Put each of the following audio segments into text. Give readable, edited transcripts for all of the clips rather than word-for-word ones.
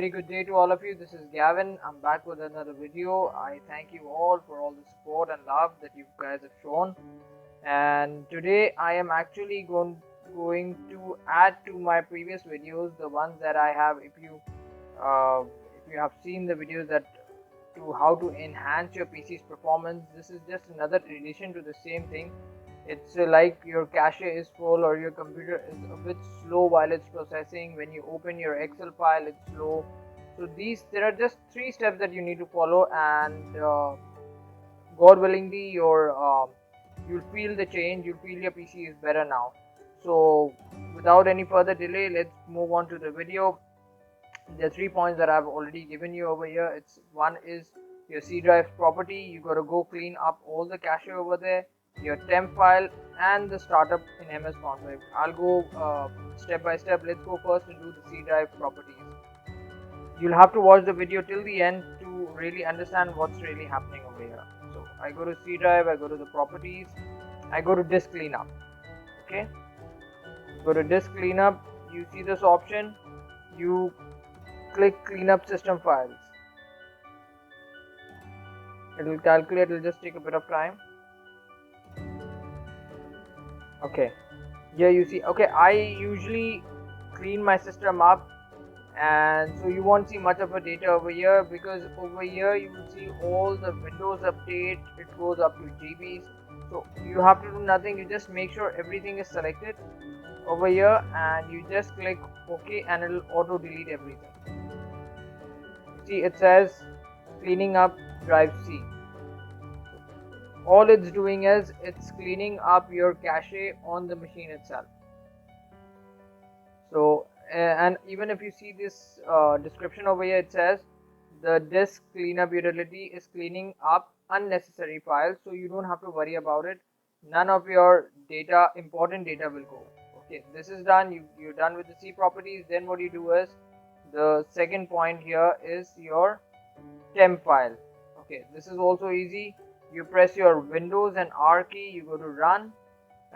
very good day to all of you. This is Gavin. I'm back with another video. I thank you all for all the support and love that you guys have shown. And today I am actually going to add to my previous videos, the ones that I have. If you have seen the videos that to how to enhance your PC's performance, this is just another addition to the same thing. It's like your cache is full or your computer is a bit slow while it's processing. When you open your Excel file, it's slow. So there are just 3 steps that you need to follow, and God willingly, you'll feel the change. You'll feel your PC is better now. So without any further delay, let's move on to the video. The 3 points that I've already given you over here. It's one is your C drive property. You got to go clean up all the cache over there, your temp file, and the startup in MS Config. I'll go step by step. Let's go first and do the C drive properties. You'll have to watch the video till the end to really understand what's really happening over here. So I go to C drive, I go to the properties, I go to disk cleanup. Okay, go to disk cleanup. You see this option. You click cleanup system files. It will calculate. It will just take a bit of time. Okay, here you see. Okay, I usually clean my system up, and so you won't see much of a data over here, because over here you will see all the Windows update. It goes up to GBs. So you have to do nothing. You just make sure everything is selected over here, and you just click OK, and it will auto delete everything. See, it says cleaning up drive C. All it's doing is it's cleaning up your cache on the machine itself. So and even if you see this description over here, it says the disk cleanup utility is cleaning up unnecessary files, so you don't have to worry about it. None of your important data will go. Okay, this is done. You're done with the C properties. Then what you do is, the second point here is your temp file. Okay, this is also easy. You press your Windows and R key, you go to run,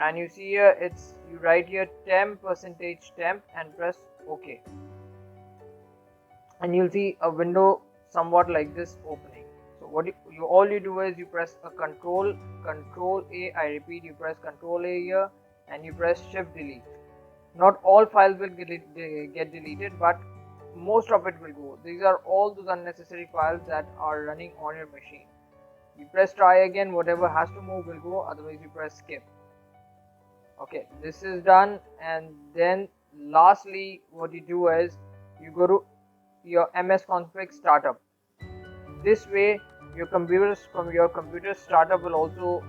and you see here you write here temp and press OK, and you'll see a window somewhat like this opening. So all you do is you press a control A. I repeat, you press control A here, and you press shift delete. Not all files will get deleted, but most of it will go. These are all those unnecessary files that are running on your machine. You press try again, whatever has to move will go, otherwise you press skip. Okay, this is done. And then lastly, what you do is you go to your MS Config startup. This way your computer startup will also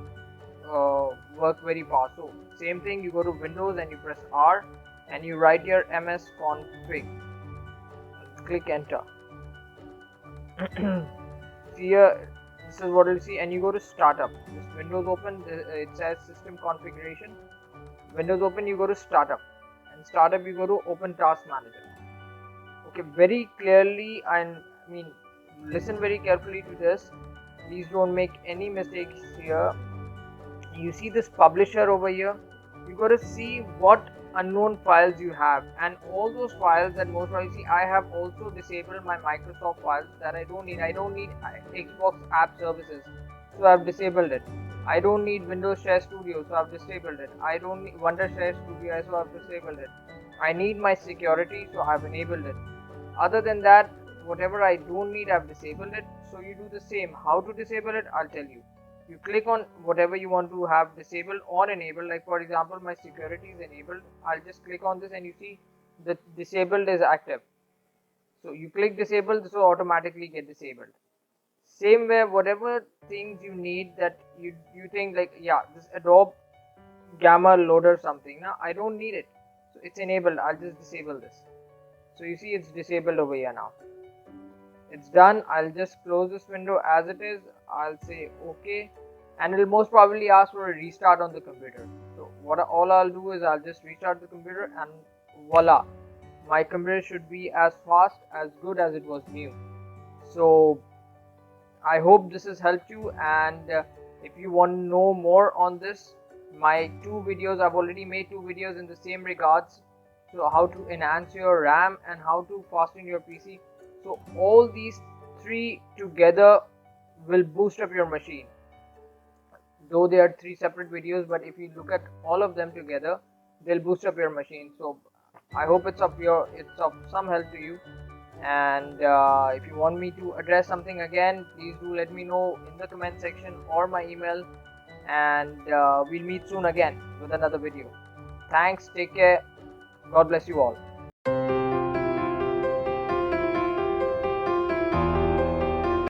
work very fast. So same thing, you go to Windows and you press R, and you write your MS Config, click enter. See here, this is what you'll see, and you go to startup. This Windows open, it says system configuration. Windows open, you go to startup, and startup you go to open task manager. Okay, very clearly, listen very carefully to this. Please don't make any mistakes here. You see this publisher over here. You got to see what unknown files you have, and all those files that most probably see, I have also disabled my Microsoft files that I don't need. I don't need Xbox app services, so I've disabled it. I don't need Windows Share Studio, so I've disabled it. I don't need Wondershare Studio, so I've disabled it. I need my security, so I've enabled it. Other than that, whatever I don't need, I've disabled it. So you do the same. How to disable it, I'll tell you. You click on whatever you want to have disabled or enabled. Like for example, my security is enabled. I'll just click on this, and you see the disabled is active. So you click disabled, this will automatically get disabled. Same way, whatever things you need that you think like, yeah, this Adobe Gamma loader something, now I don't need it, so it's enabled. I'll just disable this. So you see it's disabled over here now. It's done. I'll just close this window as it is. I'll say OK, and it will most probably ask for a restart on the computer. So all I'll do is I'll just restart the computer, and voila, my computer should be as fast, as good as it was new. So I hope this has helped you, and if you want to know more on this, my 2 videos, I've already made 2 videos in the same regards. So how to enhance your RAM and how to fasten your PC. So all these three together will boost up your machine. Though they are three separate videos, but if you look at all of them together, they'll boost up your machine. So I hope it's of some help to you. And if you want me to address something again, please do let me know in the comment section or my email, and we'll meet soon again with another video. Thanks, take care, God bless you all.